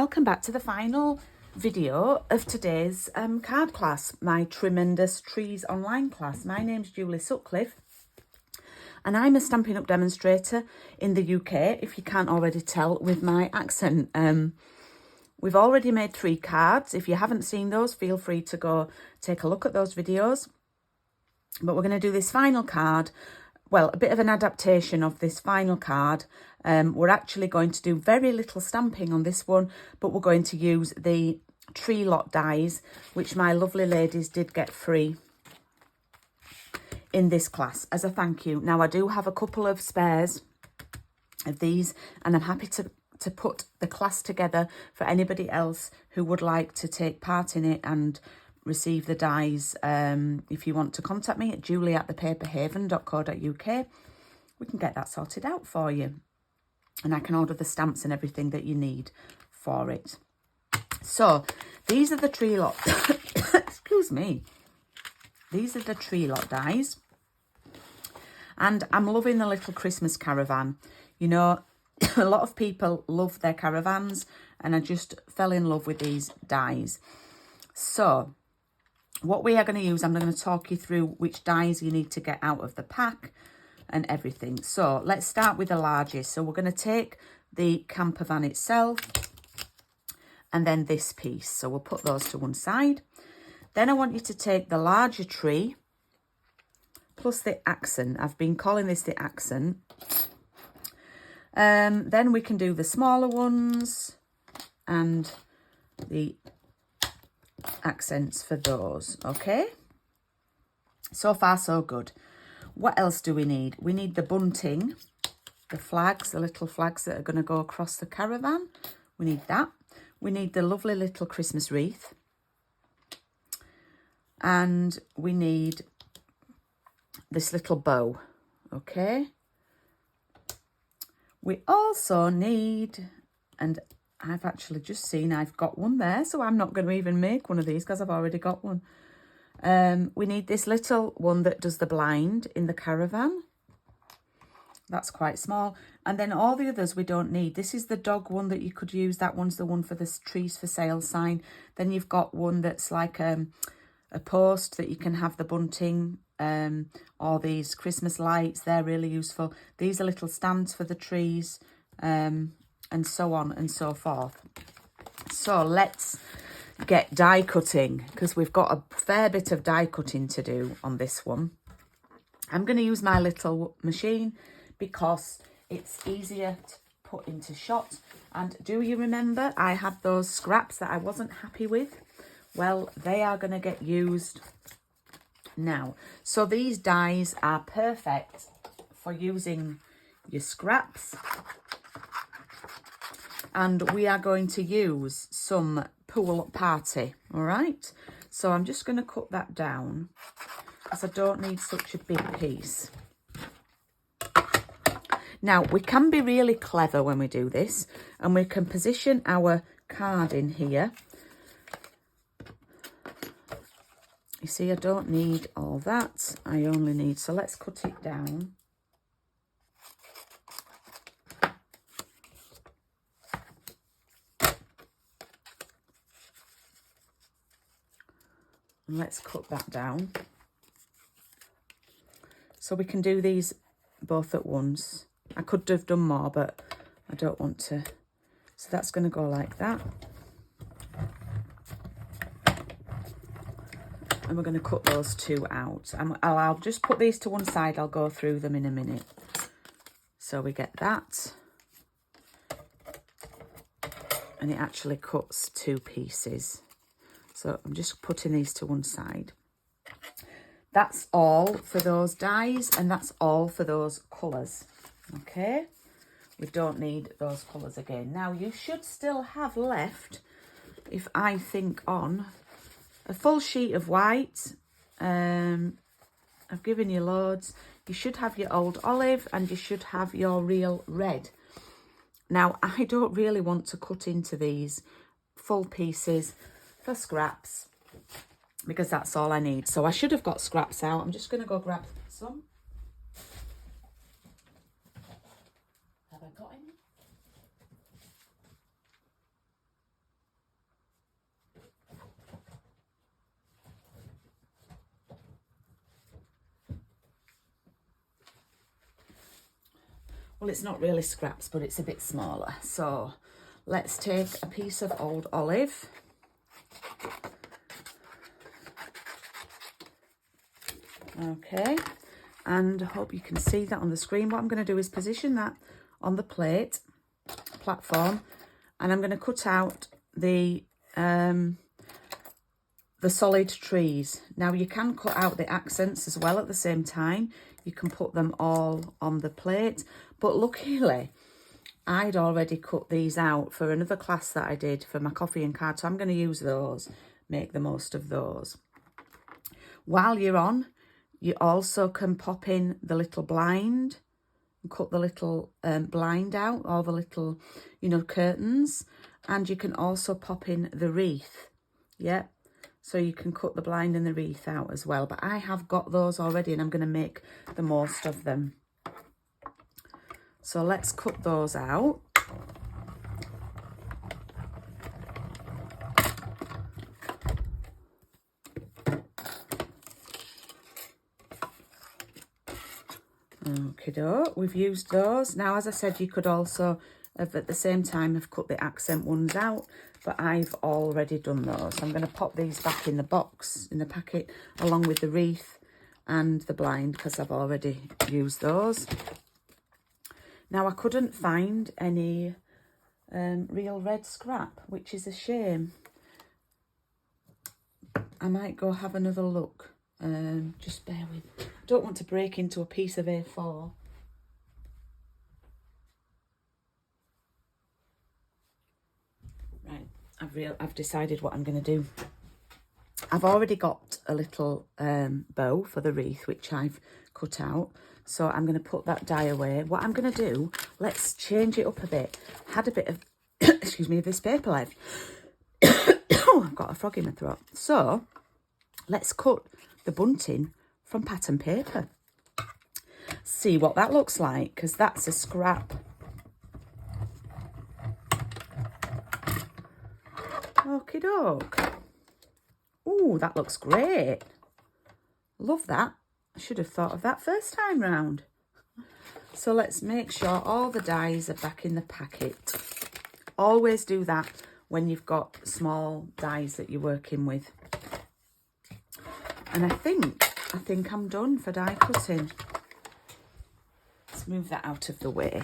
welcome back to the final video of today's card class, my Tremendous Trees online class. My name's Julie Sutcliffe and I'm a Stampin' Up demonstrator in the UK, if you can't already tell with my accent. We've already made 3 cards. If you haven't seen those, feel free to go take a look at those videos. But we're going to do this final card, well, a bit of an adaptation of this final card. We're actually going to do very little stamping on this one, but we're going to use the tree lot dies, which my lovely ladies did get free in this class as a thank you. Now, I do have a couple of spares of these, and I'm happy to put the class together for anybody else who would like to take part in it and receive the dies. If you want to contact me at julie@thepaperhaven.co.uk, we can get that sorted out for you. And I can order the stamps and everything that you need for it. So these are the tree lot, excuse me. These are the tree lot dies. And I'm loving the little Christmas caravan. You know, a lot of people love their caravans, and I just fell in love with these dies. So what we are going to use, I'm going to talk you through which dies you need to get out of the pack and everything. So let's start with the largest. So we're going to take the camper van itself and then this piece. So we'll put those to one side. Then I want you to take the larger tree plus the accent. I've been calling this the accent. Then we can do the smaller ones and the accents for those. Okay, so far so good. What else do we need? We need the bunting, the flags, the little flags that are going to go across the caravan. We need that. We need the lovely little Christmas wreath, and we need this little bow. Okay, we also need, and I've actually just seen I've got one there, so I'm not going to even make one of these because I've already got one. We need this little one that does the blind in the caravan. That's quite small. And then all the others we don't need. This is the dog one that you could use. That one's the one for the trees for sale sign. Then you've got one that's like a post that you can have the bunting, or these Christmas lights. They're really useful. These are little stands for the trees, and so on and so forth. So let's get die cutting, because we've got a fair bit of die cutting to do on this one. I'm going to use my little machine because it's easier to put into shot. And do you remember I had those scraps that I wasn't happy with? Well, they are going to get used now. So these dies are perfect for using your scraps. And we are going to use some pool party, all right? So I'm just going to cut that down because I don't need such a big piece. Now, we can be really clever when we do this, and we can position our card in here. You see, I don't need all that. I only need, so let's cut it down. And let's cut that down. So we can do these both at once. I could have done more, but I don't want to. So that's going to go like that. And we're going to cut those 2 out. I'll just put these to one side. I'll go through them in a minute. So we get that. And it actually cuts 2 pieces. So I'm just putting these to one side. That's all for those dies, and that's all for those colours. Okay, we don't need those colours again. Now, you should still have left, if I think on, a full sheet of white. I've given you loads. You should have your old olive, and you should have your real red. Now, I don't really want to cut into these full pieces for scraps, because that's all I need. So I should have got scraps out. I'm just going to go grab some. Have I got any? well, it's not really scraps, but it's a bit smaller. So let's take a piece of old olive. Okay, and I hope you can see that on the screen. What I'm going to do is position that on the plate platform, and I'm going to cut out the solid trees. Now you can cut out the accents as well at the same time. You can put them all on the plate, but luckily I'd already cut these out for another class that I did for my coffee and card, so I'm going to use those, make the most of those. While you're on, you also can pop in the little blind and cut the little blind out, all the little, you know, curtains, and you can also pop in the wreath. Yeah, so you can cut the blind and the wreath out as well, but I have got those already and I'm going to make the most of them. So let's cut those out. Okay, we've used those. Now, as I said, you could also have at the same time have cut the accent ones out, but I've already done those. I'm going to pop these back in the box, in the packet, along with the wreath and the blind, because I've already used those. Now, I couldn't find any real red scrap, which is a shame. I might go have another look. Just bear with. I don't want to break into a piece of A4. Right, I've decided what I'm going to do. I've already got a little bow for the wreath, which I've cut out. So I'm going to put that die away. What I'm going to do, let's change it up a bit. Had a bit of, excuse me, of this paper left. Oh, I've got a frog in my throat. So let's cut the bunting from pattern paper. See what that looks like, because that's a scrap. Okie doke. Ooh, that looks great. Love that. I should have thought of that first time round. So let's make sure all the dies are back in the packet. Always do that when you've got small dies that you're working with. And I think I'm done for die cutting. Let's move that out of the way.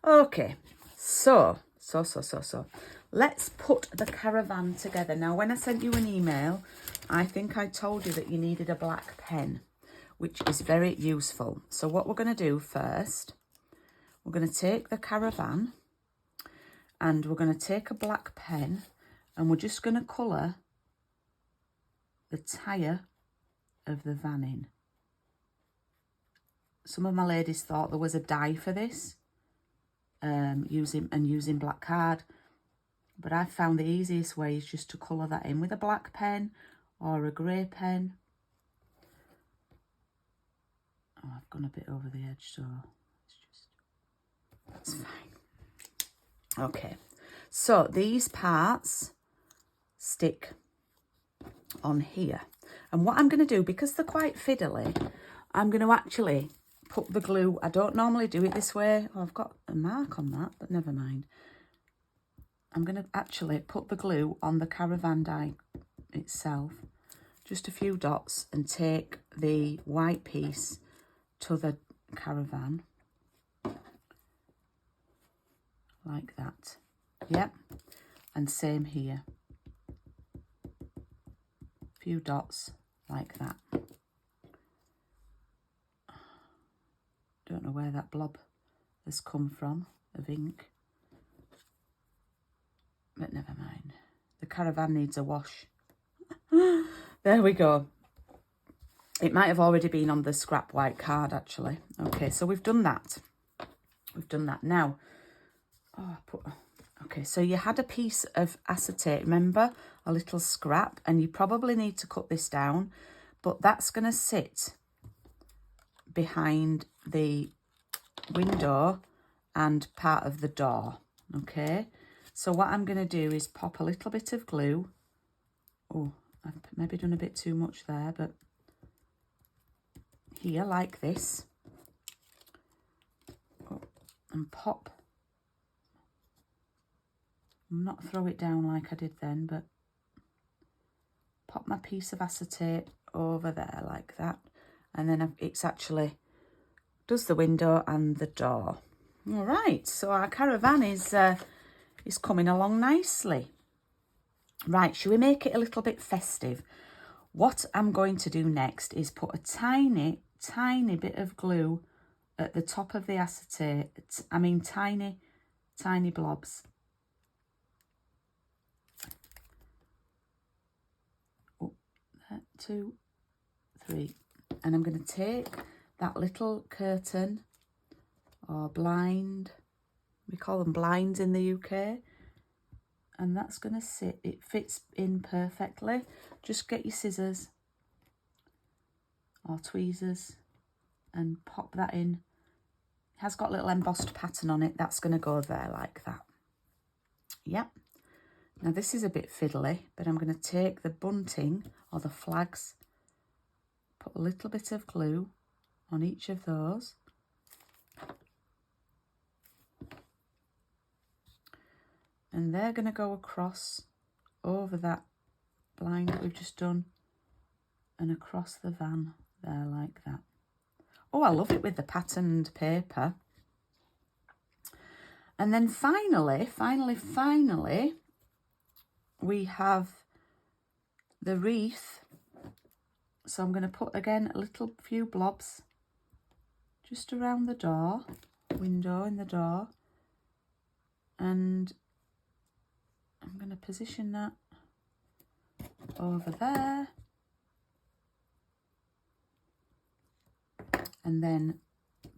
Okay, so. Let's put the caravan together. Now, when I sent you an email, I think I told you that you needed a black pen, which is very useful. So what we're going to do first, we're going to take the caravan and we're going to take a black pen and we're just going to colour the tyre of the van in. Some of my ladies thought there was a dye for this, using black card. But I found the easiest way is just to colour that in with a black pen or a grey pen. Oh, I've gone a bit over the edge, so that's fine. Okay, so these parts stick on here. And what I'm going to do, because they're quite fiddly, I'm going to actually put the glue. I don't normally do it this way. Oh, I've got a mark on that, but never mind. I'm going to actually put the glue on the caravan die itself, just a few dots, and take the white piece to the caravan, like that. Yep, and same here. A few dots like that. Don't know where that blob has come from of ink. But never mind. The caravan needs a wash. There we go. It might have already been on the scrap white card, actually. Okay, so we've done that. We've done that. Now, okay, so you had a piece of acetate, remember? A little scrap, and you probably need to cut this down, but that's going to sit behind the window and part of the door, okay? So what I'm going to do is pop a little bit of glue. Oh, I've maybe done a bit too much there, but here, like this. and pop. Not throw it down like I did then, but pop my piece of acetate over there like that. And then it's actually does the window and the door. All right, so our caravan is coming along nicely. Right, should we make it a little bit festive? What I'm going to do next is put a tiny, tiny bit of glue at the top of the acetate. I mean, tiny, tiny blobs. Oh, 2, 3. And I'm going to take that little curtain or blind. We call them blinds in the UK. And that's going to sit, it fits in perfectly. Just get your scissors or tweezers and pop that in. It has got a little embossed pattern on it. That's going to go there like that. Yep. Now this is a bit fiddly, but I'm going to take the bunting or the flags, put a little bit of glue on each of those. And they're going to go across over that blind that we've just done and across the van there like that. Oh, I love it with the patterned paper. And then finally, we have the wreath. So I'm going to put, again, a little few blobs just around the door, window in the door. And I'm going to position that over there. And then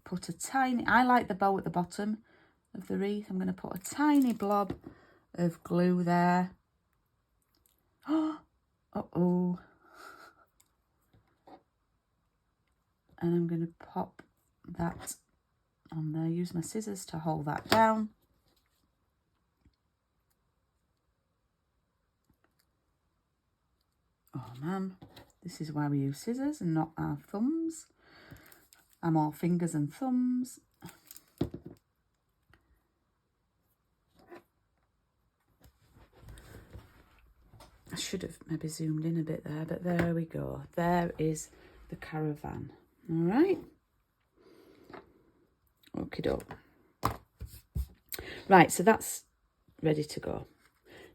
put a tiny, I like the bow at the bottom of the wreath. I'm going to put a tiny blob of glue there. Uh-oh. And I'm going to pop that on there. Use my scissors to hold that down. Oh man, this is why we use scissors and not our thumbs. I'm all fingers and thumbs. I should have maybe zoomed in a bit there, but there we go. There is the caravan. All right. Okie doke. Right, so that's ready to go.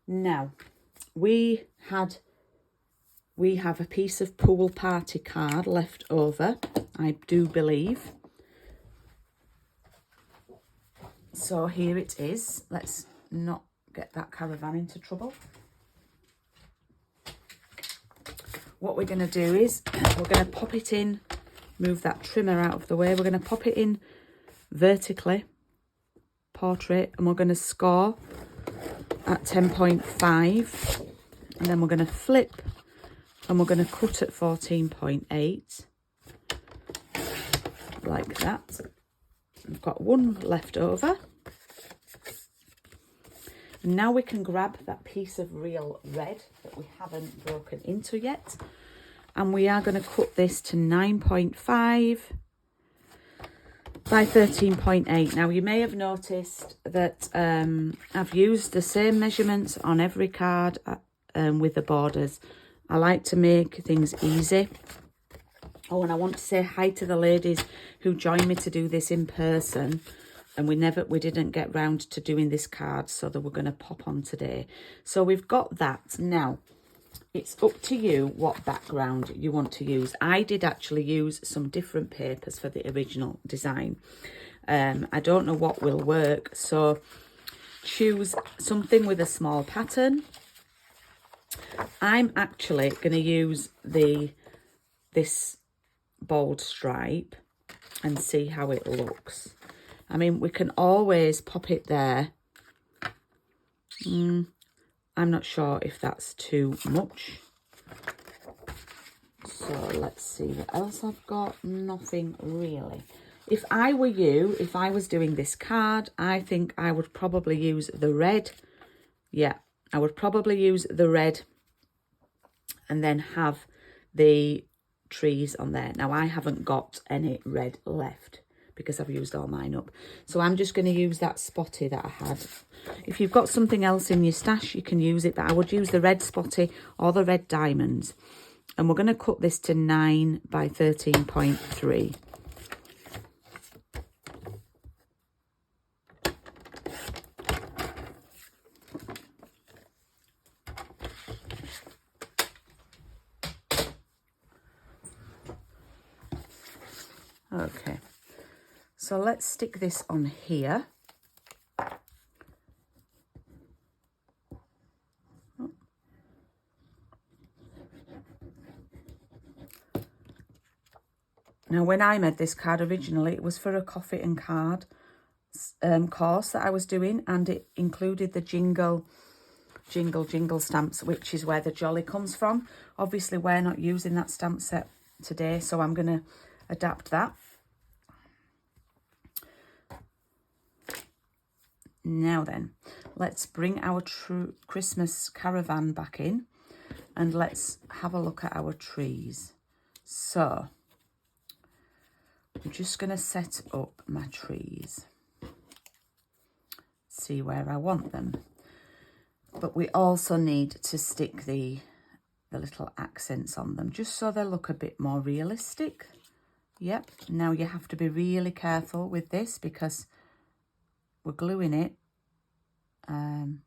Now, we have a piece of pool party card left over, I do believe. So here it is. Let's not get that caravan into trouble. What we're going to do is we're going to pop it in, move that trimmer out of the way. We're going to pop it in vertically, portrait, and we're going to score at 10.5. And then we're going to flip and we're going to cut at 14.8. Like that. We've got one left over. And now we can grab that piece of real red that we haven't broken into yet. And we are going to cut this to 9.5 by 13.8. Now you may have noticed that I've used the same measurements on every card with the borders. I like to make things easy. Oh, and I want to say hi to the ladies who joined me to do this in person. And we didn't get round to doing this card, so that we're going to pop on today. So we've got that. Now, it's up to you what background you want to use. I did actually use some different papers for the original design. I don't know what will work, so choose something with a small pattern. I'm actually going to use this bold stripe and see how it looks. I mean, we can always pop it there. I'm not sure if that's too much. So let's see what else I've got. Nothing really. If I were you, if I was doing this card, I think I would probably use the red. Yeah, I would probably use the red and then have the trees on there. Now, I haven't got any red left, because I've used all mine up. So I'm just going to use that spotty that I had. If you've got something else in your stash, you can use it, but I would use the red spotty or the red diamonds. And we're going to cut this to 9 by 13.3. Okay, so let's stick this on here. Now, when I made this card originally, it was for a coffee and card course that I was doing, and it included the jingle stamps, which is where the jolly comes from. Obviously, we're not using that stamp set today, so I'm going to adapt that. Now then, let's bring our true Christmas caravan back in, and let's have a look at our trees. So I'm just going to set up my trees, see where I want them. But we also need to stick the little accents on them, just so they look a bit more realistic. Yep, now you have to be really careful with this because we're gluing it. But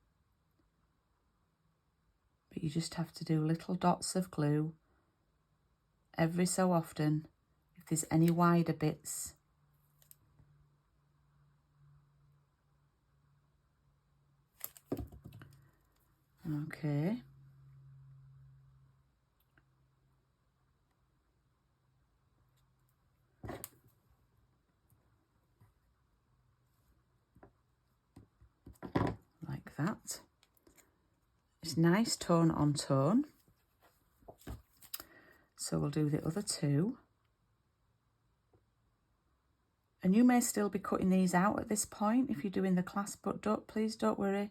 you just have to do little dots of glue every so often. If there's any wider bits, okay. Like that. It's nice tone on tone. So we'll do the other two. And you may still be cutting these out at this point if you're doing the class, but please don't worry.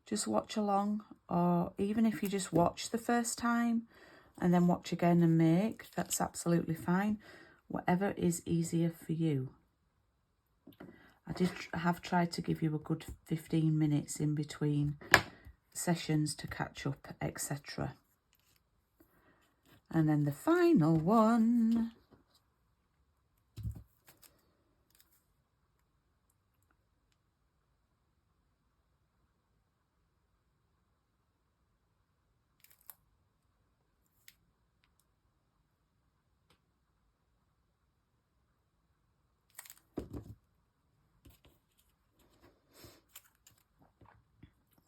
Just watch along, or even if you just watch the first time and then watch again and make, that's absolutely fine. Whatever is easier for you. I have tried to give you a good 15 minutes in between sessions to catch up, etc. And then the final one.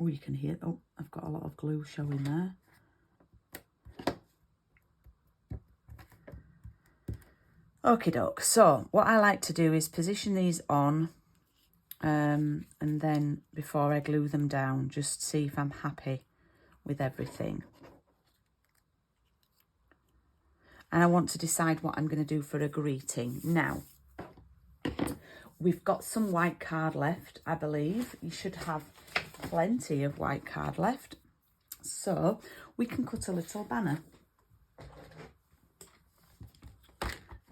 Oh, you can hear, oh, I've got a lot of glue showing there. Okie doke, so what I like to do is position these on and then before I glue them down, just see if I'm happy with everything. And I want to decide what I'm going to do for a greeting. Now, we've got some white card left, I believe. You should have plenty of white card left. So we can cut a little banner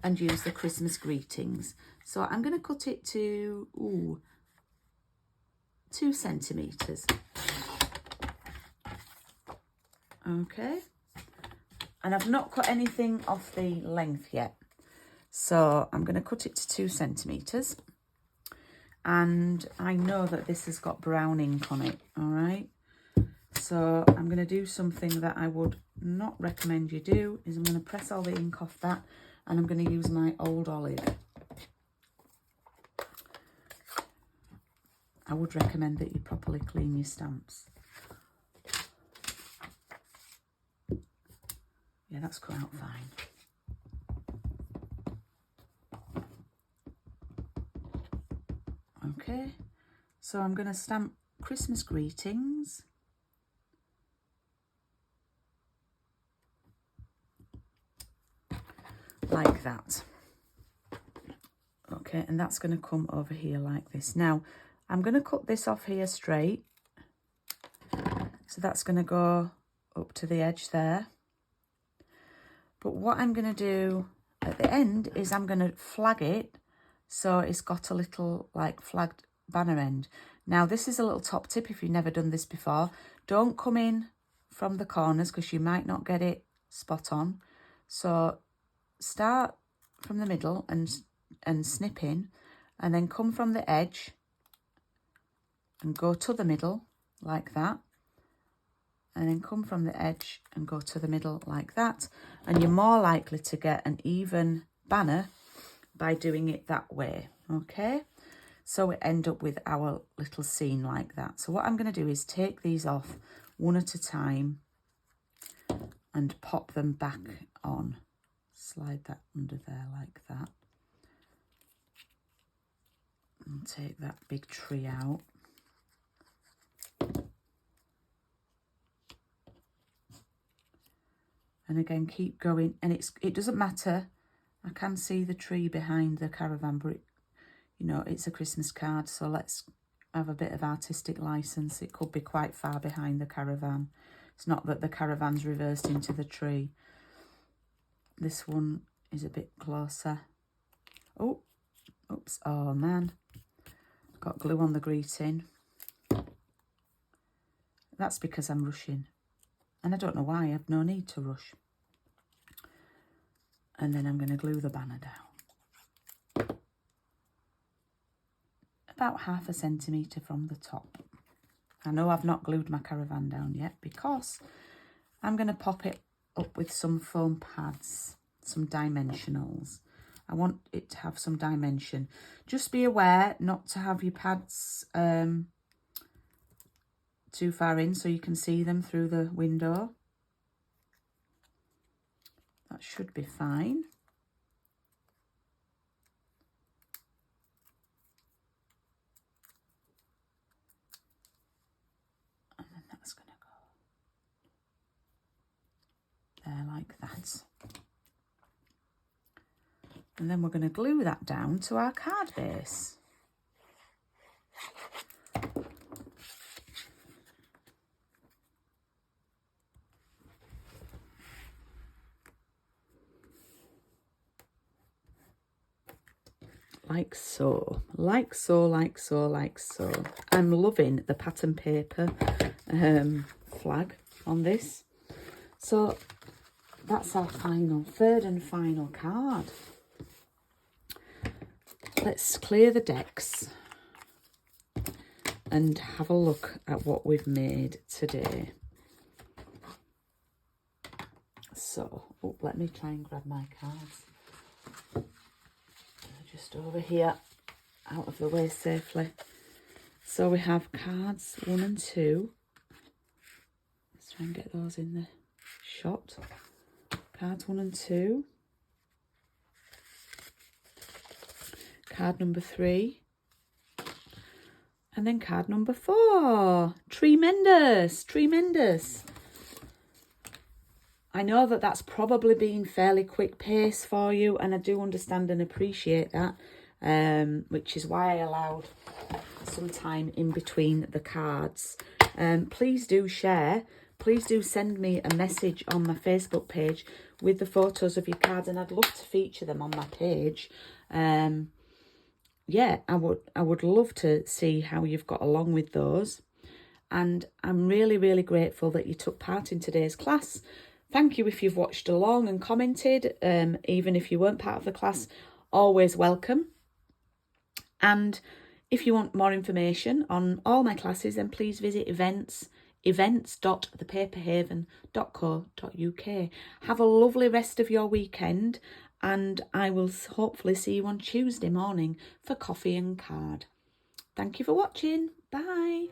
and use the Christmas greetings. So I'm going to cut it to 2 centimetres. Okay. And I've not cut anything off the length yet. So I'm going to cut it to 2 centimetres. And I know that this has got brown ink on it, all right? So I'm going to do something that I would not recommend you do, is I'm going to press all the ink off that, and I'm going to use my old olive. I would recommend that you properly clean your stamps. Yeah, that's cut out fine. Okay, so I'm going to stamp Christmas greetings. Like that. Okay, and that's going to come over here like this. Now, I'm going to cut this off here straight. So that's going to go up to the edge there. But what I'm going to do at the end is I'm going to flag it So it's got a little like flagged banner end. Now this is a little top tip if you've never done this before. Don't come in from the corners because you might not get it spot on. So start from the middle and snip in, and then come from the edge and go to the middle like that, and then come from the edge and go to the middle like that, and you're more likely to get an even banner by doing it that way. Okay, so we end up with our little scene like that. So what I'm going to do is take these off one at a time and pop them back on. Slide that under there like that, and take that big tree out. And again, keep going, and it doesn't matter. I can see the tree behind the caravan, but you know, it's a Christmas card, so let's have a bit of artistic license. It could be quite far behind the caravan. It's not that the caravan's reversed into the tree. This one is a bit closer. Oh, oops, oh man. Got glue on the greeting. That's because I'm rushing. And I don't know why, I've no need to rush. And then I'm going to glue the banner down. About 1/2 centimetre from the top. I know I've not glued my caravan down yet because I'm going to pop it up with some foam pads, some dimensionals. I want it to have some dimension. Just be aware not to have your pads too far in so you can see them through the window. That should be fine. And then that's going to go there like that. And then we're going to glue that down to our card base. Like so, like so, like so, like so. I'm loving the pattern paper flag on this. So that's our third and final card. Let's clear the decks and have a look at what we've made today. So, oh, let me try and grab my cards. Just over here, out of the way safely. So we have cards 1 and 2. Let's try and get those in the shot. Cards 1 and 2. Card number 3. And then card number 4. Tremendous, tremendous. I know that that's probably been fairly quick pace for you, and I do understand and appreciate that, which is why I allowed some time in between the cards. Please do share. Please do send me a message on my Facebook page with the photos of your cards, and I'd love to feature them on my page. Yeah, I would love to see how you've got along with those. And I'm really, really grateful that you took part in today's class. Thank you if you've watched along and commented, even if you weren't part of the class, always welcome. And if you want more information on all my classes, then please visit events.thepaperhaven.co.uk. Have a lovely rest of your weekend, and I will hopefully see you on Tuesday morning for coffee and card. Thank you for watching. Bye.